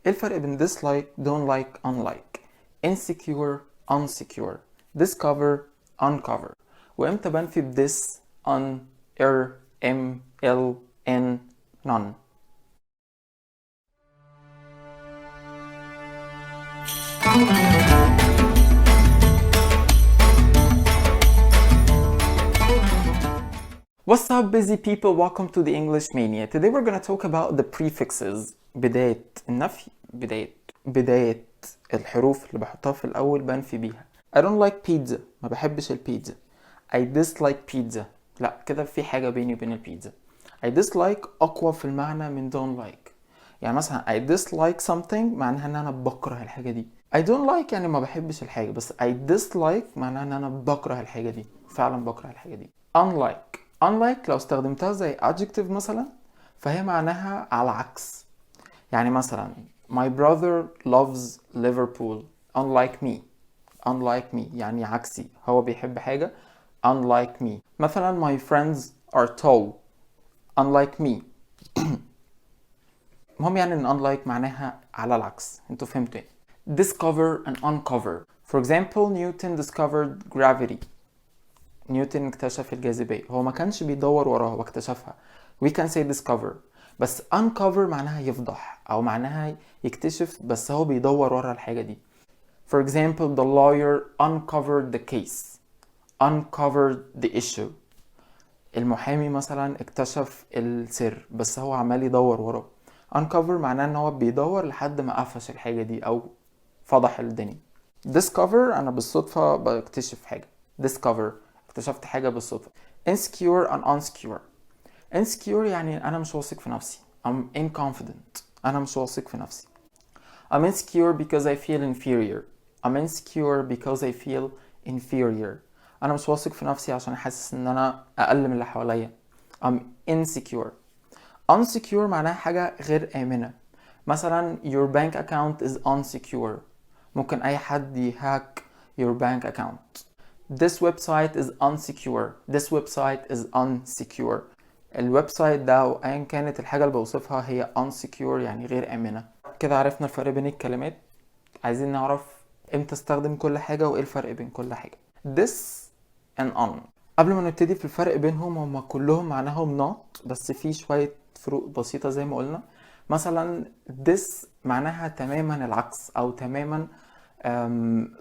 ايه الفرق بين dislike, don't like, unlike, insecure, unsecure, discover, uncover؟ وامتى بنفي ب this, un, er, m, l, n, none؟ What's up busy people, welcome to the English Mania. Today we're gonna talk about the prefixes. بداية النفي، بداية الحروف اللي بحطها في الأول بنفي بيها. I don't like pizza، ما بحبش البيتزا. I dislike pizza، لا كده في حاجة بيني وبين البيتزا. I dislike أقوى في المعنى من don't like. يعني مثلا I dislike something معناها ان انا بكره الحاجة دي. I don't like يعني ما بحبش الحاجة، بس I dislike معناها ان انا بكره الحاجة دي، فعلا بكره الحاجة دي. unlike لو استخدمتها زي adjective مثلا فهي معناها على عكس. يعني مثلا my brother loves Liverpool unlike me يعني عكسي، هو بيحب حاجة unlike me. مثلا my friends are tall unlike me. المهم يعني ان unlike معناها على العكس، انتوا فهمتوا ايه. discover and uncover. For example, Newton discovered gravity. نيوتن اكتشف الجاذبية، هو ما كانش بيدور وراها، هو اكتشفها. We can say discover. بس uncover معناها يفضح او معناها يكتشف، بس هو بيدور ورا الحاجة دي. For example, the lawyer uncovered the case. Uncovered the issue. المحامي مثلا اكتشف السر بس هو عمال يدور وراه. uncover معناه ان هو بيدور لحد ما قفش الحاجة دي او فضح الدنيا. discover انا بالصدفة بكتشف حاجة. discover اكتشفت حاجة بالصدفة. insecure and unsecure. insecure يعني انا مش واثق في نفسي. I'm inconfident. انا مش واثق في نفسي. I'm insecure because I feel inferior. I'm insecure because I feel inferior. انا مش واثق في نفسي عشان حاسس ان انا اقل من اللي حواليا. I'm insecure. unsecure معناها حاجة غير آمنة. مثلا your bank account is unsecure. ممكن اي حد يهاك your bank account. This website is unsecure. This website is unsecure. الويب سايت ده او ايا كانت الحاجة اللي بوصفها هي unsecure يعني غير آمنة. كده عرفنا الفرق بين الكلمات. عايزين نعرف امتى استخدم كل حاجة وايه الفرق بين كل حاجة. This and on. قبل ما نبتدي في الفرق بينهم، هما كلهم معناهم not، بس في شوية فروق بسيطة زي ما قلنا. مثلا this معناها تماما العكس او تماما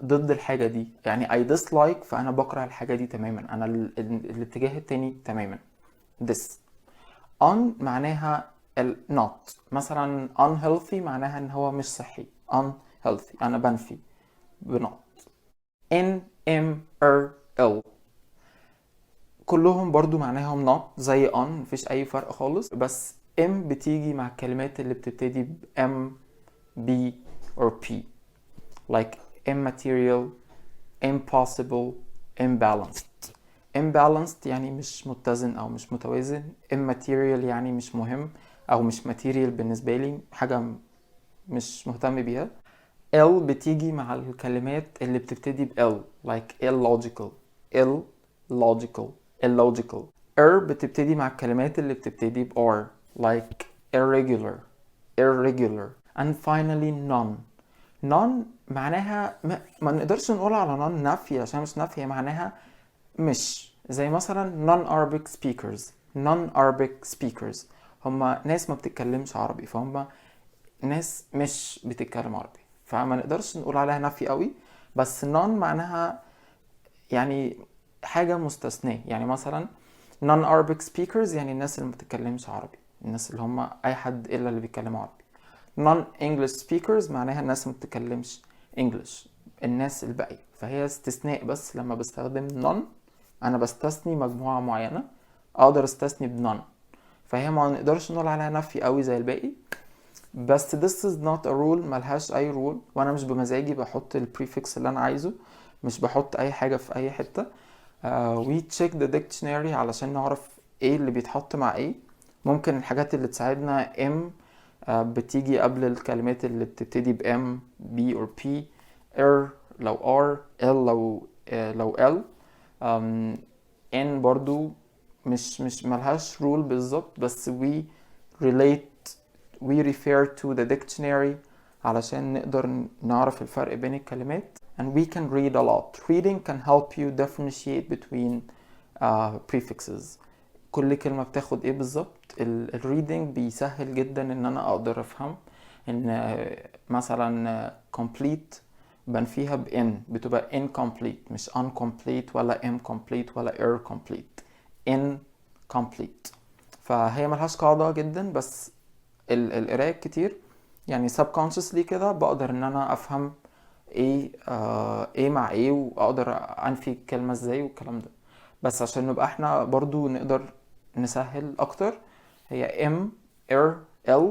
ضد الحاجة دي. يعني I dislike فأنا بكره الحاجة دي تماما، أنا الاتجاه التاني تماما. this. on معناها not. مثلا unhealthy معناها ان هو مش صحي. unhealthy أنا بنفي not. in, am, l. كلهم برضو معناهم not زي on، مفيش أي فرق خالص، بس am بتيجي مع الكلمات اللي بتبتدي ب m, b or p. like immaterial, impossible, imbalanced. imbalanced يعني مش متزن او مش متوازن. immaterial يعني مش مهم او مش material بالنسبة لي، حاجة مش مهتم بيها. L بتيجي مع الكلمات اللي بتبتدي ب L like illogical, illogical. R بتبتدي مع الكلمات اللي بتبتدي ب R like irregular. and finally none. none معناها ما نقدرش نقول على none نفي عشان مش نفي، هي معناها مش. زي مثلا non-Arabic speakers هما ناس ما بتتكلمش عربي، فهم ناس مش بتتكلم عربي، فما نقدرش نقول عليها نفي قوي. بس non معناها يعني حاجة مستثناة. يعني مثلا non-Arabic speakers يعني الناس اللي ما بتتكلمش عربي، الناس اللي هم اي حد الا اللي بيتكلموا عربي. non-English speakers معناها الناس ما بتتكلمش English، الناس الباقية. فهي استثناء، بس لما بستخدم non انا بستثني مجموعة معينة، اقدر استثني ب none، فهي ما نقدرش نقول عليها نفي قوي زي الباقي. بس this is not a rule، ملهاش اي rule، وانا مش بمزاجي بحط البريفكس اللي انا عايزه، مش بحط اي حاجة في اي حتة. we check the dictionary علشان نعرف ايه اللي بيتحط مع ايه. ممكن الحاجات اللي تساعدنا m بتيجي قبل الكلمات اللي بتبتدي ب m, b or p. r لو r, l لو l. n برضو مش ملهاش rule بالظبط، بس we refer to the dictionary علشان نقدر نعرف الفرق بين الكلمات. and we can read a lot. Reading can help you differentiate between prefixes. كل كلمة بتاخد ايه بالظبط. الريدنج بيسهل جدا ان انا اقدر افهم ان مثلا complete بنفيها in بتبقى incomplete مش uncomplete ولا incomplete ولا incomplete. incomplete. فهي ملهاش قاعدة جدا، بس القراية كتير يعني subconsciously كده بقدر ان انا افهم ايه مع ايه، واقدر انفي الكلمة ازاي والكلام ده. بس عشان نبقى احنا برضو نقدر نسهل اكتر، هي M R L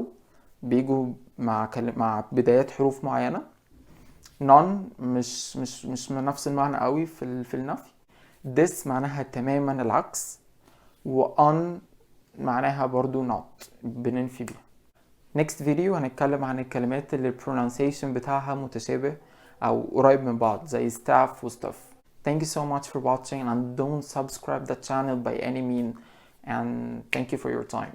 بيجوا مع بدايات حروف معينة. none مش من نفس المعنى قوي في النفي. this معناها تماما العكس، و on معناها برضو not بننفي بيها. next video هنتكلم عن الكلمات اللي pronunciation بتاعها متشابه او قريب من بعض زي staff و stuff. Thank you so much for watching, and don't subscribe the channel by any means, and thank you for your time.